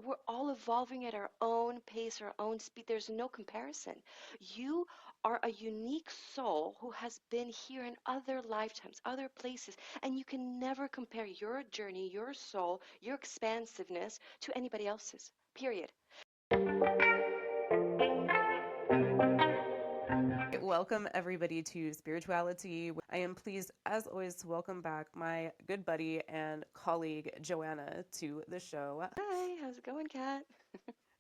we're all evolving at our own pace, our own speed. There's no comparison. You are a unique soul who has been here in other lifetimes, other places, and you can never compare your journey, your soul, your expansiveness to anybody else's. Period. Welcome everybody to Spirituality. I am pleased, as always, to welcome back my good buddy and colleague Joanna to the show. Hi, how's it going, Kat?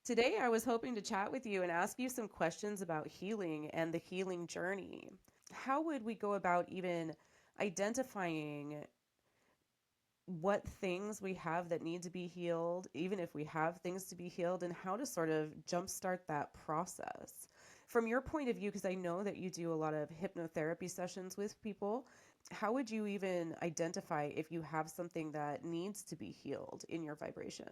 Today, I was hoping to chat with you and ask you some questions about healing and the healing journey. How would we go about even identifying what things we have that need to be healed, even if we have things to be healed, and how to sort of jumpstart that process? From your point of view, because I know that you do a lot of hypnotherapy sessions with people, how would you even identify if you have something that needs to be healed in your vibration?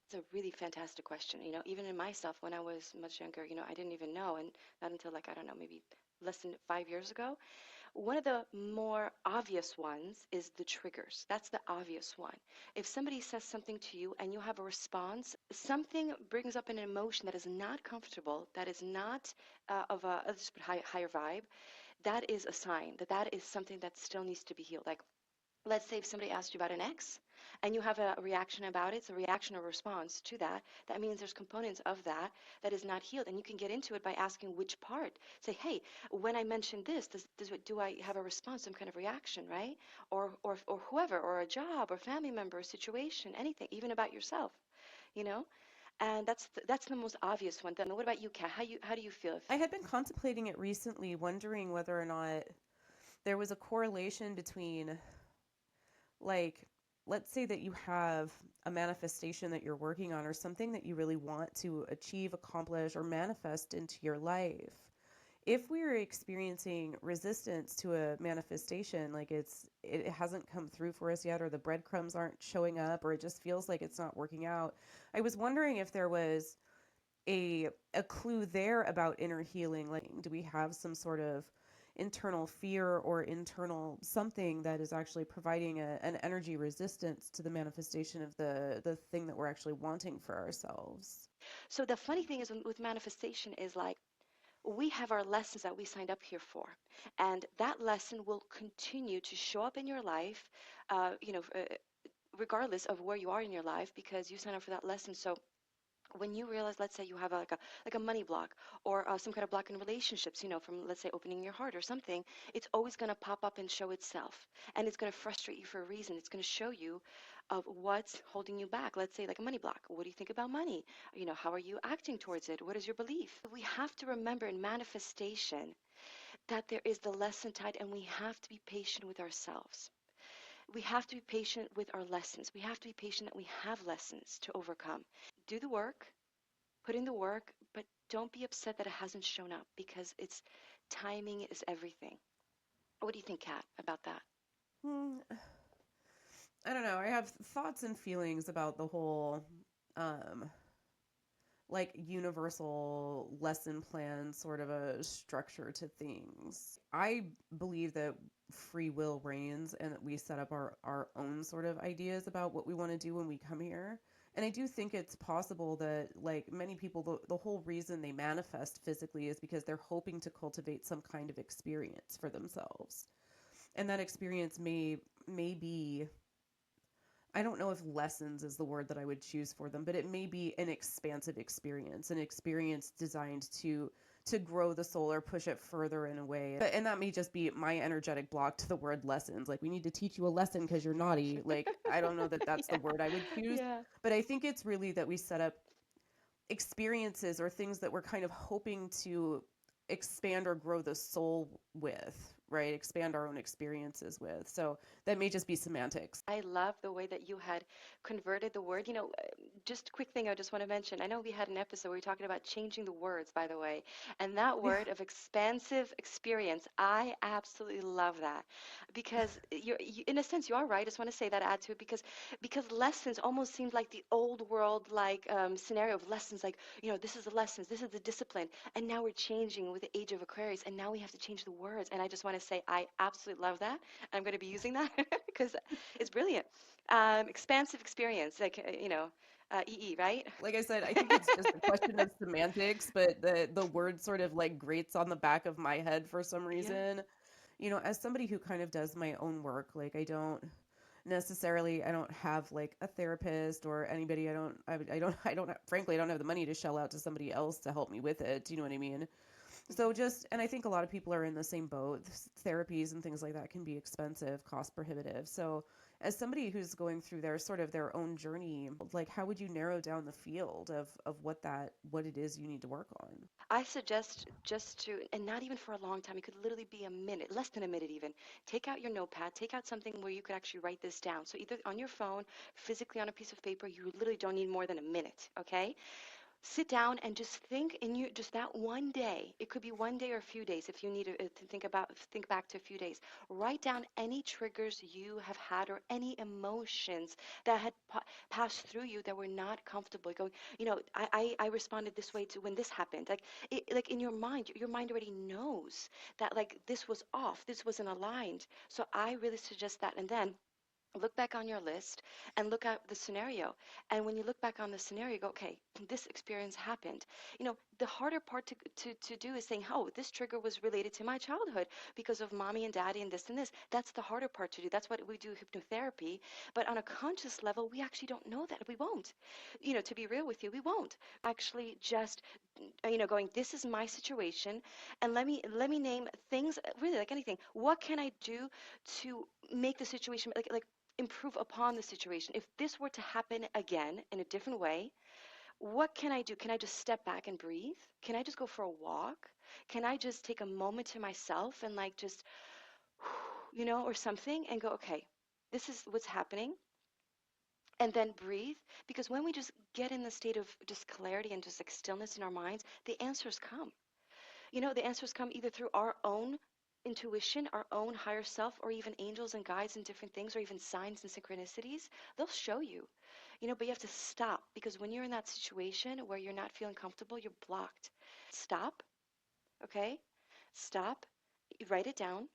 It's a really fantastic question. Even in myself, when I was much younger, I didn't even know, and not until like, I don't know, maybe less than 5 years ago. One of the more obvious ones is the triggers. That's the obvious one. If somebody says something to you and you have a response, something brings up an emotion that is not comfortable, that is not of a let's just put higher vibe, that is a sign that that is something that still needs to be healed. Like, let's say if somebody asked you about an ex and you have a reaction about it, it's a reaction or response to that. That means there's components of that that is not healed. And you can get into it by asking which part. Say, hey, when I mentioned this, do I have a response, some kind of reaction, right? Or whoever, or a job, or family member, or situation, anything, even about yourself, you know? And that's the most obvious one. Then what about you, Kat? How do you feel? I had been contemplating it recently, wondering whether or not there was a correlation between, like, let's say that you have a manifestation that you're working on or something that you really want to achieve, accomplish, or manifest into your life. If we're experiencing resistance to a manifestation, like it hasn't come through for us yet, or the breadcrumbs aren't showing up, or it just feels like it's not working out, I was wondering if there was a clue there about inner healing. Like, do we have some sort of internal fear or internal something that is actually providing an energy resistance to the manifestation of the thing that we're actually wanting for ourselves? So the funny thing is with manifestation is like, we have our lessons that we signed up here for. And that lesson will continue to show up in your life, regardless of where you are in your life, because you signed up for that lesson. So when you realize, let's say you have like a money block, or some kind of block in relationships, from, let's say, opening your heart or something, it's always going to pop up and show itself, and it's going to frustrate you for a reason. It's going to show you of what's holding you back. Let's say like a money block. What do you think about money? How are you acting towards it? What is your belief? We have to remember in manifestation that there is the lesson tied, and we have to be patient with ourselves. We have to be patient with our lessons. We have to be patient that we have lessons to overcome. Do the work, put in the work, but don't be upset that it hasn't shown up, because it's timing is everything. What do you think, Kat, about that? Hmm, I don't know. I have thoughts and feelings about the whole um like universal lesson plan sort of a structure to things. I believe that free will reigns and that we set up our own sort of ideas about what we want to do when we come here. And I do think it's possible that, like many people, the whole reason they manifest physically is because they're hoping to cultivate some kind of experience for themselves. And that experience may be, I don't know if lessons is the word that I would choose for them, but it may be an expansive experience, an experience designed to grow the soul or push it further in a way. And that may just be my energetic block to the word lessons. Like, we need to teach you a lesson because you're naughty. Like, I don't know that that's the Yeah, word I would choose, yeah. but I think it's really that we set up experiences or things that we're kind of hoping to expand or grow the soul with, right? Expand our own experiences with. So that may just be semantics. I love the way that you had converted the word. Just a quick thing I just want to mention. I know we had an episode where we were talking about changing the words, by the way. And that Yeah. word of expansive experience, I absolutely love that. Because in a sense, you are right. I just want to say that, add to it, because lessons almost seems like the old world, like, scenario of lessons, like, this is the lessons, this is the discipline. And now we're changing with the age of Aquarius, and now we have to change the words. And I just want to say I absolutely love that. I'm going to be using that because it's brilliant. Expansive experience, like, EE, right? Like I said, I think it's just a question of semantics, but the word sort of like grates on the back of my head for some Yeah. reason. You know, as somebody who kind of does my own work, like I don't have like a therapist or anybody. I don't frankly I don't have the money to shell out to somebody else to help me with it. Do you know what I mean? So Hmm. just, and I think a lot of people are in the same boat. Therapies and things like that can be expensive, cost prohibitive. So as somebody who's going through their sort of their own journey, like how would you narrow down the field of what it is you need to work on? I suggest just to, and not even for a long time, it could literally be a minute, less than a minute even. Take out your notepad, take out something where you could actually write this down. So either on your phone, physically on a piece of paper, you literally don't need more than a minute, okay? Sit down and just think in you just that one day. It could be one day or a few days if you need to think back to a few days. Write down any triggers you have had or any emotions that had passed through you that were not comfortable. Going, I responded this way to when this happened. Like in your mind already knows that like this was off, this wasn't aligned. So I really suggest that. And then look back on your list and look at the scenario. And when you look back on the scenario, you go, okay, this experience happened. The harder part to do is saying, oh, this trigger was related to my childhood because of mommy and daddy and this and this. That's the harder part to do. That's what we do hypnotherapy. But on a conscious level, we actually don't know that. We won't. To be real with you, we won't. Actually just going, this is my situation, and let me name things, really like anything. What can I do to make the situation like improve upon the situation? If this were to happen again in a different way, what can I do? Can I just step back and breathe? Can I just go for a walk? Can I just take a moment to myself and like just, or something and go, okay, this is what's happening. And then breathe. Because when we just get in the state of just clarity and just like stillness in our minds, the answers come. The answers come either through our own intuition, our own higher self, or even angels and guides and different things, or even signs and synchronicities. They'll show you, but you have to stop, because when you're in that situation where you're not feeling comfortable, you're blocked. Stop, okay? Stop, you write it down,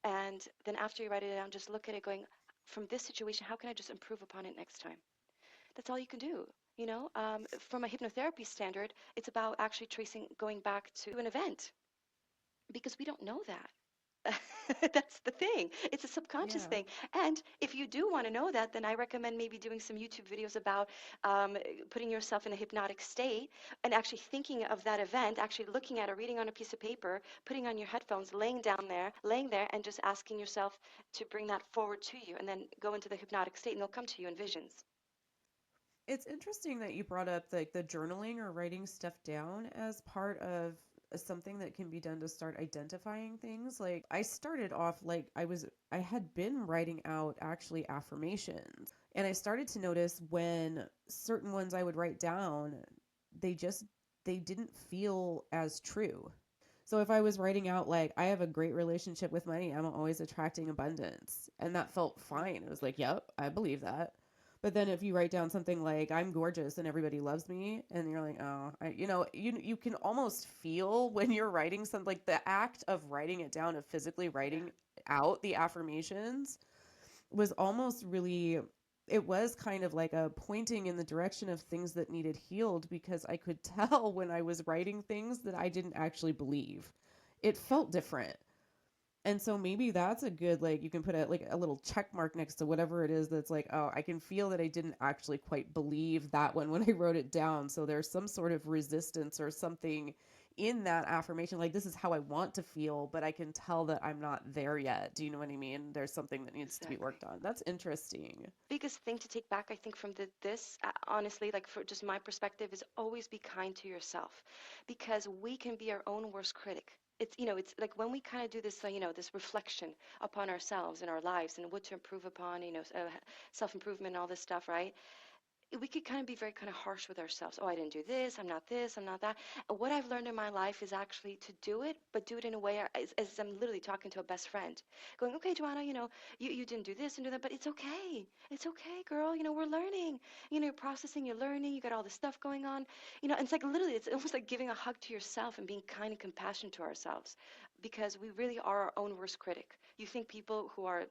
and then after you write it down, just look at it going, from this situation, how can I just improve upon it next time? That's all you can do. From a hypnotherapy standard, it's about actually tracing, going back to an event, because we don't know that. That's the thing. It's a subconscious Yeah. thing. And if you do want to know that, then I recommend maybe doing some YouTube videos about putting yourself in a hypnotic state and actually thinking of that event, actually looking at it, reading on a piece of paper, putting on your headphones, laying there, and just asking yourself to bring that forward to you, and then go into the hypnotic state, and they'll come to you in visions. It's interesting that you brought up like the journaling or writing stuff down as part of something that can be done to start identifying things. Like I started off like I had been writing out actually affirmations, and I started to notice when certain ones I would write down, they just they didn't feel as true. So if I was writing out like I have a great relationship with money, I'm always attracting abundance, and that felt Mhm. fine. It was like, yep, I believe that. But then if you write down something like I'm gorgeous and everybody loves me, and you're like, oh, you can almost feel when you're writing something, like the act of writing it down, of physically Yeah. writing out the affirmations was almost really, it was kind of like a pointing in the direction of things that needed healed, because I could tell when I was writing things that I didn't actually believe. It Yeah. felt different. And so maybe that's a good, like you can put a little check mark next to whatever it is that's like, oh, I can feel that I didn't actually quite believe that one when I wrote it down. So there's some sort of resistance or something in that affirmation, like this is how I want to feel, but I can tell that I'm not there yet. Do you know what I mean? There's something that needs to be Exactly. worked on. That's interesting. Biggest thing to take back, I think, from this, honestly, like for just my perspective, is always be kind to yourself, because we can be our own worst critic. It's like when we kind of do this, this reflection upon ourselves and our lives and what to improve upon, self-improvement and all this stuff, right? We could kind of be very kind of harsh with ourselves. Oh, I didn't do this, I'm not that. And what I've learned in my life is actually to do it, but do it in a way as I'm literally talking to a best friend, going, okay, Joanna, you didn't do this and do that, but it's okay. It's okay, girl. We're learning. You're processing, you're learning, you got all this stuff going on. And it's like literally, it's almost like giving a hug to yourself and being kind and compassionate to ourselves, because we really are our own worst critic. You think people who are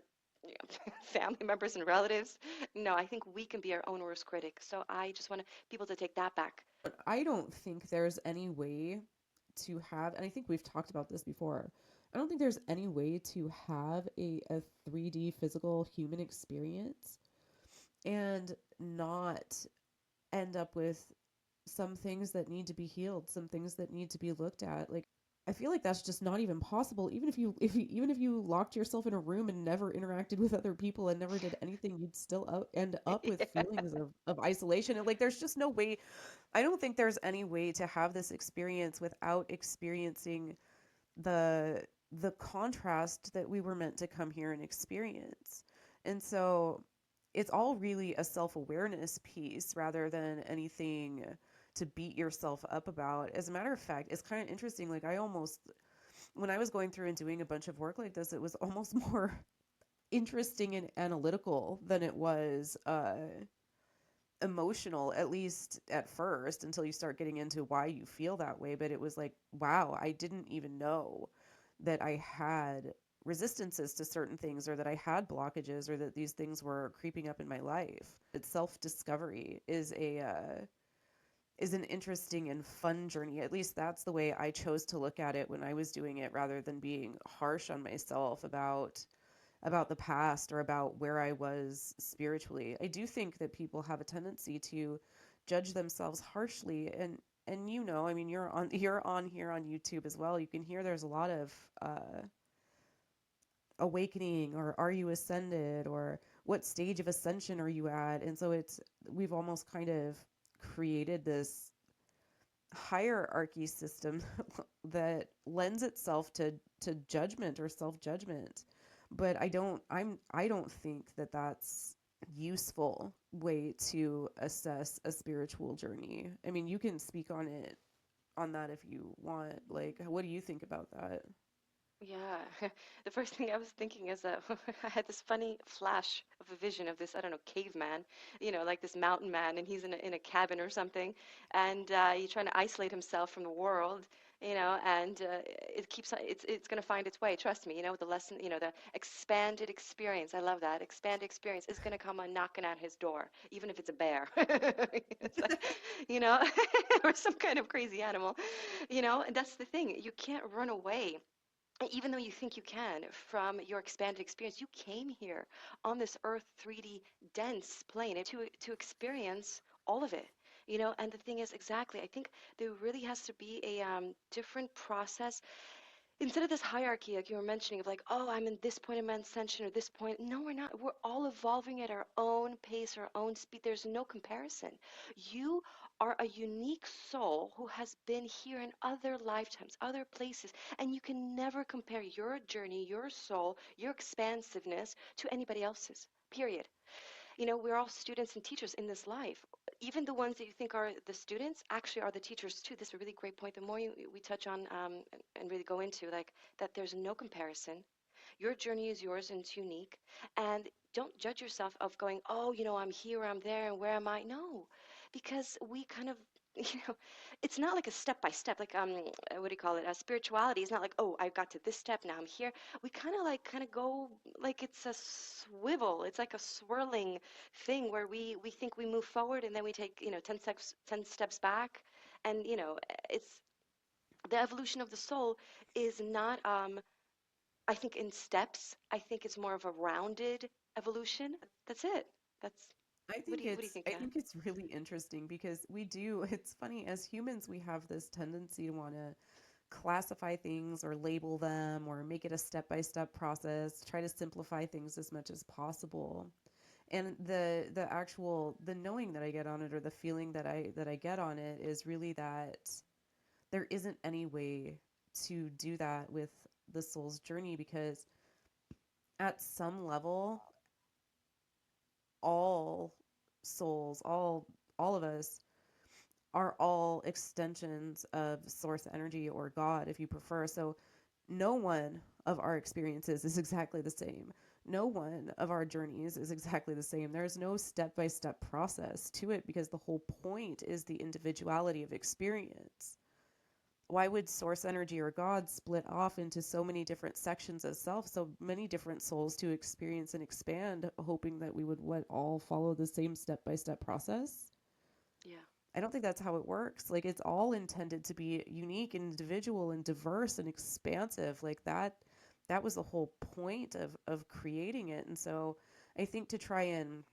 family members and relatives. No, I think we can be our own worst critic. So I just want people to take that back. I don't think there's any way to have, and I think we've talked about this before. I don't think there's any way to have a 3D physical human experience and not end up with some things that need to be healed, some things that need to be looked at. Like I feel like that's just not even possible. Even if you locked yourself in a room and never interacted with other people and never did anything, you'd still end up with Yeah. feelings of isolation. And like there's just no way. I don't think there's any way to have this experience without experiencing the the contrast that we were meant to come here and experience. And so it's all really a self-awareness piece rather than anything to beat yourself up about. As a matter of fact, it's kind of interesting. Like I almost, when I was going through and doing a bunch of work like this, it was almost more interesting and analytical than it was emotional, at least at first, until you start getting into why you feel that way. But it was like, wow, I didn't even know that I had resistances to certain things or that I had blockages or that these things were creeping up in my life. It's self-discovery is an interesting and fun journey. At least that's the way I chose to look at it when I was doing it rather than being harsh on myself about the past or about where I was spiritually. I do think that people have a tendency to judge themselves harshly and you know, I mean you're on here on YouTube as well. You can hear there's a lot of awakening or are you ascended or what stage of ascension are you at? And so it's we've almost kind of created this hierarchy system that lends itself to judgment or self-judgment. But I don't think that that's useful way to assess a spiritual journey. I mean, you can speak on that if you want. Like, what do you think about that? Yeah, the first thing I was thinking is that I had this funny flash of a vision of this, I don't know, caveman, like this mountain man, and he's in a cabin or something, and he's trying to isolate himself from the world, and it's going to find its way. Trust me, the lesson, the expanded experience. I love that. Expanded experience is going to come on knocking at his door, even if it's a bear. It's like, you know, or some kind of crazy animal, and that's the thing. You can't run away even though you think you can from your expanded experience. You came here on this earth 3D dense plane to experience all of it. And the thing is, exactly, I think there really has to be a different process instead of this hierarchy like you were mentioning of like, oh, I'm in this point of my ascension or this point. No, we're not. We're all evolving at our own pace, our own speed. There's no comparison. You are a unique soul who has been here in other lifetimes, other places, and you can never compare your journey, your soul, your expansiveness to anybody else's, period. We're all students and teachers in this life. Even the ones that you think are the students actually are the teachers too. This is a really great point. The more we touch on and really go into like that, there's no comparison. Your journey is yours and it's unique. And don't judge yourself of going, oh, I'm here, I'm there, and where am I? No, because we kind of, you know, it's not like a step by step, like what do you call it? Spirituality is not like, oh, I got to this step, now I'm here. We kind of go like it's a swivel. It's like a swirling thing where we think we move forward and then we take 10 steps back, and it's the evolution of the soul is not I think in steps. I think it's more of a rounded evolution. That's it. That's what do you think, I Kat? think it's really interesting because we do it's funny as humans we have this tendency to want to classify things or label them or make it a step-by-step process, try to simplify things as much as possible. And the actual the knowing that I get on it or the feeling that I get on it is really that there isn't any way to do that with the soul's journey because at some level all souls, all of us are all extensions of source energy or God if you prefer. So no one of our experiences is exactly the same. No one of our journeys is exactly the same. There's no step by step process to it because the whole point is the individuality of experience. why would source energy or God split off into so many different sections of self, so many different souls to experience and expand, hoping that we would what all follow the same step by step process? Yeah. I don't think that's how it works. Like it's all intended to be unique and individual and diverse and expansive. Like that was the whole point of creating it. And so I think to try and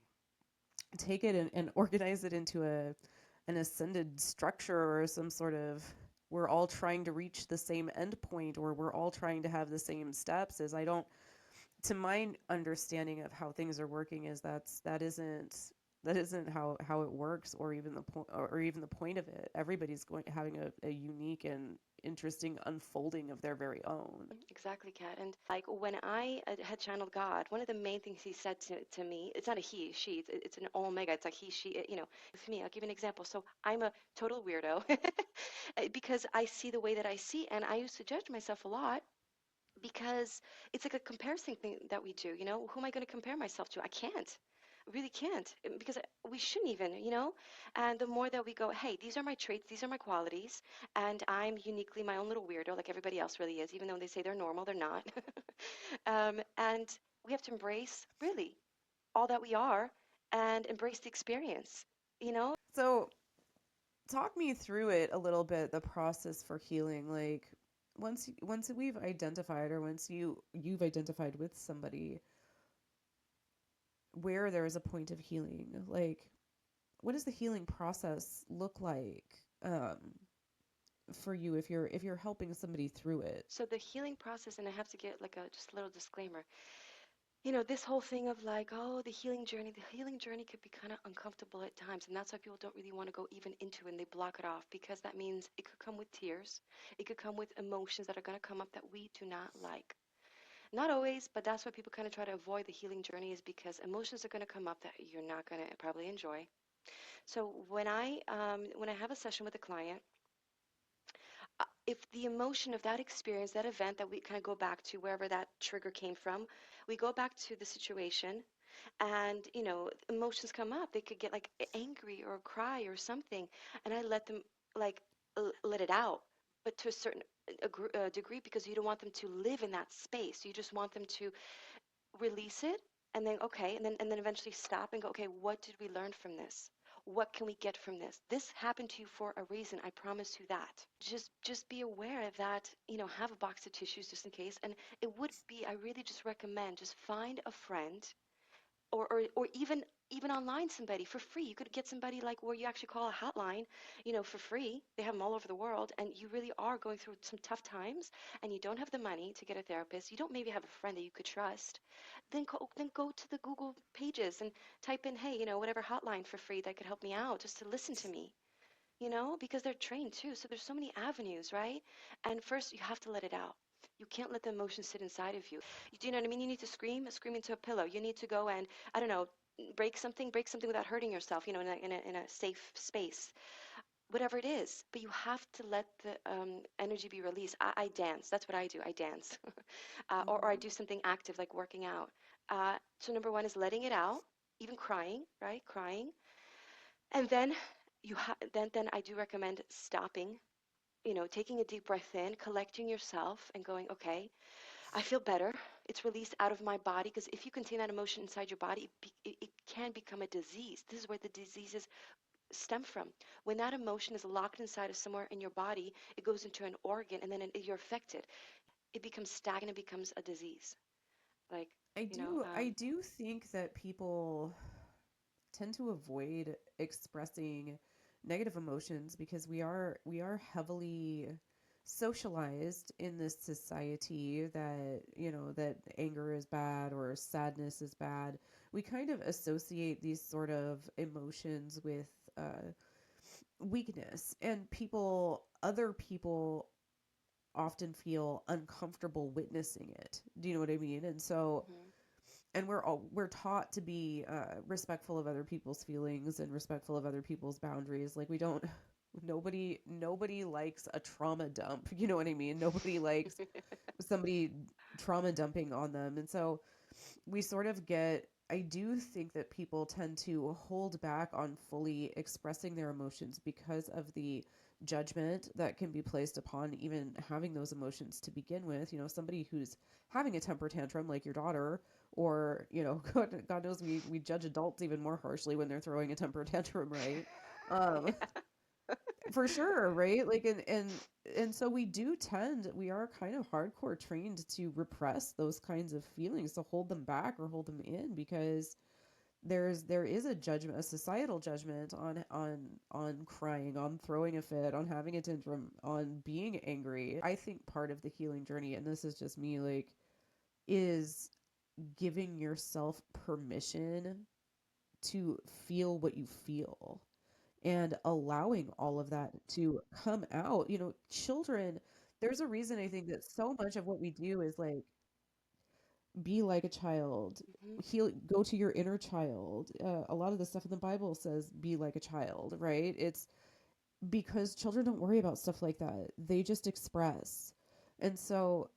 take it and organize it into an ascended structure or some sort of we're all trying to reach the same endpoint or we're all trying to have the same steps is I don't to my understanding of how things are working is that isn't how it works or even the point of it. Everybody's going having a unique and interesting unfolding of their very own. Exactly, Kat. And like when I had channeled God, one of the main things he said to me, it's not a he, she, it's an omega. It's like he, she, for me, I'll give you an example. So I'm a total weirdo because I see the way that I see. And I used to judge myself a lot because it's like a comparison thing that we do. Who am I going to compare myself to? I can't. I really can't because we shouldn't even. And the more that we go, hey, these are my traits, these are my qualities, and I'm uniquely my own little weirdo, like everybody else really is, even though they say they're normal, they're not. And we have to embrace really all that we are and embrace the experience, you know? So talk me through it a little bit, the process for healing. Like once we've identified or once you've identified with somebody where there is a point of healing, like what does the healing process look like um, for you if you're helping somebody through it? So the healing process, and I have to get like a just a little disclaimer. This whole thing of like, oh, the healing journey could be kind of uncomfortable at times. And that's why people don't really want to go even into it and they block it off because that means it could come with tears. It could come with emotions that are going to come up that we do not like. Not always, but that's why people kind of try to avoid the healing journey is because emotions are going to come up that you're not going to probably enjoy. So when I have a session with a client, if the emotion of that experience, that event that we kind of go back to wherever that trigger came from, we go back to the situation and emotions come up. They could get like angry or cry or something, and I let them like let it out, but to a certain degree because you don't want them to live in that space. You just want them to release it and then okay and then eventually stop and go, okay, what did we learn from this? What can we get from this? This happened to you for a reason, I promise you that. Just be aware of that. Have a box of tissues just in case. And it would be, I really just recommend, just find a friend or even online, somebody for free. You could get somebody like where you actually call a hotline, for free. They have them all over the world, and you really are going through some tough times, and you don't have the money to get a therapist. You don't maybe have a friend that you could trust. Then go to the Google pages and type in, hey, whatever hotline for free that could help me out, just to listen to me. Because they're trained too. So there's so many avenues, right? And first, you have to let it out. You can't let the emotions sit inside of you. Do you know what I mean? You need to scream into a pillow. You need to go and, I don't know, break something without hurting yourself, in a safe space, whatever it is. But you have to let the energy be released. I dance. That's what I do. I dance. Or I Mm-hmm. do something active like working out. So number one is letting it out, even crying, right? Crying. And then then I do recommend stopping, taking a deep breath in, collecting yourself and going, okay, I feel better. It's released out of my body because if you contain that emotion inside your body, it can become a disease. This is where the diseases stem from. When that emotion is locked inside of somewhere in your body, it goes into an organ and then you're affected. It becomes stagnant, it becomes a disease. Like, I do I do think that people tend to avoid expressing negative emotions because we are heavily socialized in this society that that anger is bad or sadness is bad. We kind of associate these sort of emotions with weakness, and other people often feel uncomfortable witnessing it. Do you know what I mean? And so mhm. and we're taught to be respectful of other people's feelings and respectful of other people's boundaries. Like we don't nobody likes a trauma dump. You know what I mean? Nobody likes somebody trauma dumping on them. And so we sort of get I do think that people tend to hold back on fully expressing their emotions because of the judgment that can be placed upon even having those emotions to begin with. You know, somebody who's having a temper tantrum, like your daughter, or, you know, God knows we judge adults even more harshly when they're throwing a temper tantrum, right? Um, Yeah. for sure, right? Like, and so we are kind of hardcore trained to repress those kinds of feelings, to hold them back or hold them in, because there is a judgment, a societal judgment on crying, on throwing a fit, on having a tantrum, on being angry. I think part of the healing journey, and this is just me, like, is giving yourself permission to feel what you feel and allowing all of that to come out. You know, children, there's a reason I think that so much of what we do is like, be like a child, Hmm. heal, go to your inner child. A lot of the stuff in the Bible says be like a child, right? It's because children don't worry about stuff like that, they just express. And so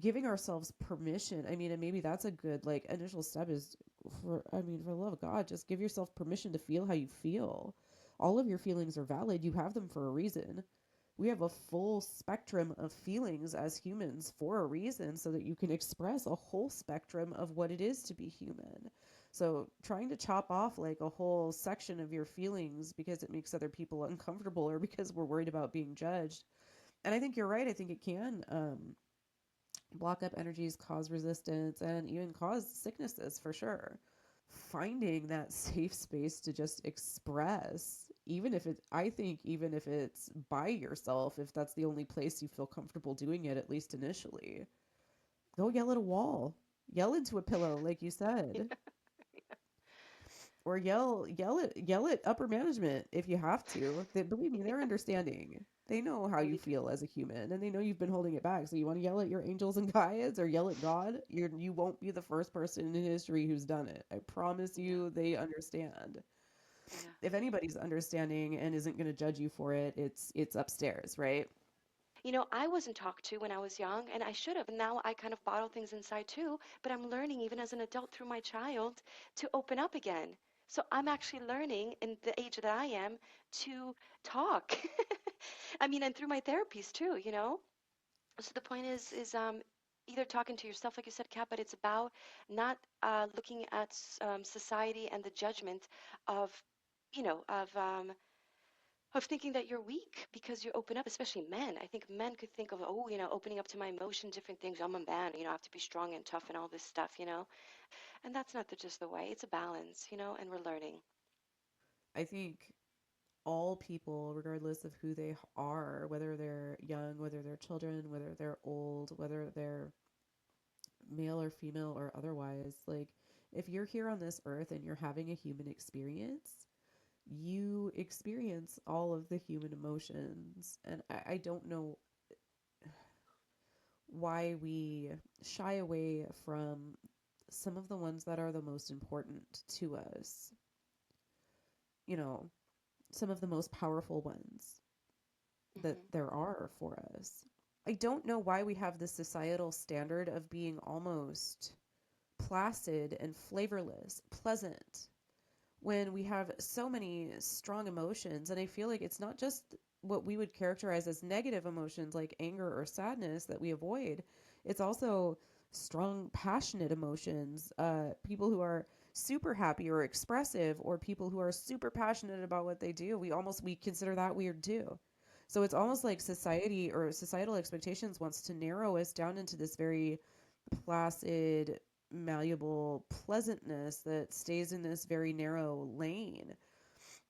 giving ourselves permission, I mean, and maybe that's a good like initial step, is for, I mean, for the love of God, just give yourself permission to feel how you feel. All of your feelings are valid, you have them for a reason. We have a full spectrum of feelings as humans for a reason, so that you can express a whole spectrum of what it is to be human. So trying to chop off like a whole section of your feelings because it makes other people uncomfortable or because we're worried about being judged. And I think you're right. I think it can block up energies, cause resistance, and even cause sicknesses for sure. Finding that safe space to just express, even if it, I think, even if it's by yourself, if that's the only place you feel comfortable doing it, at least initially, go yell at a wall, yell into a pillow, like you said, or yell at upper management if you have to. They, believe me, they're understanding. They know how you Believe me. feel as a human, and they know you've been holding it back. So you want to yell at your angels and guides or yell at God? You won't be the first person in history who's done it. I promise Yeah. you, they understand. Yeah. If anybody's understanding and isn't going to judge you for it, it's upstairs, right? I wasn't talked to when I was young, and I should have. And now I kind of bottle things inside too. But I'm learning, even as an adult through my child, to open up again. So I'm actually learning in the age that I am to talk. I mean, and through my therapies too. So the point is either talking to yourself, like you said, Kat, but it's about not looking at society and the judgment of, of thinking that you're weak because you open up, especially men. I think men could think of, oh, opening up to my emotion, different things. I'm a man, I have to be strong and tough and all this stuff. And that's not just the way. It's a balance, and we're learning. I think all people, regardless of who they are, whether they're young, whether they're children, whether they're old, whether they're male or female or otherwise, like, if you're here on this earth and you're having a human experience, you experience all of the human emotions. And I don't know why we shy away from some of the ones that are the most important to us, you know, some of the most powerful ones that Hmm. there are for us. I don't know why we have this societal standard of being almost placid and flavorless, pleasant, when we have so many strong emotions. And I feel like it's not just what we would characterize as negative emotions like anger or sadness that we avoid, it's also strong, passionate emotions. People who are super happy or expressive, or people who are super passionate about what they do, we consider that weird too. So it's Hmm. almost like society or societal expectations wants to narrow us down into this very placid, malleable pleasantness that stays in this very narrow lane.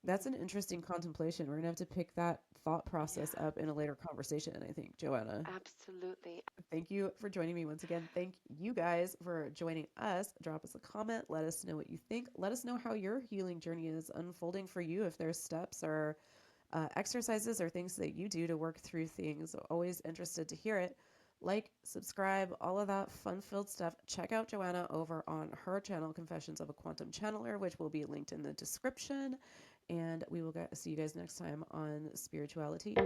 That's an interesting contemplation. We're going to have to pick that thought process Yeah, up in a later conversation, I think, Joanna. absolutely. Thank you for joining me once again. Thank you guys for joining us. Drop us a comment. Let us know what you think. Let us know how your healing journey is unfolding for you. If there's steps or exercises or things that you do to work through things, always interested to hear it. Like, subscribe, all of that fun filled stuff. Check out Joanna over on her channel, Confessions of a Quantum Channeler, which will be linked in the description. And we will see you guys next time on Spirituality.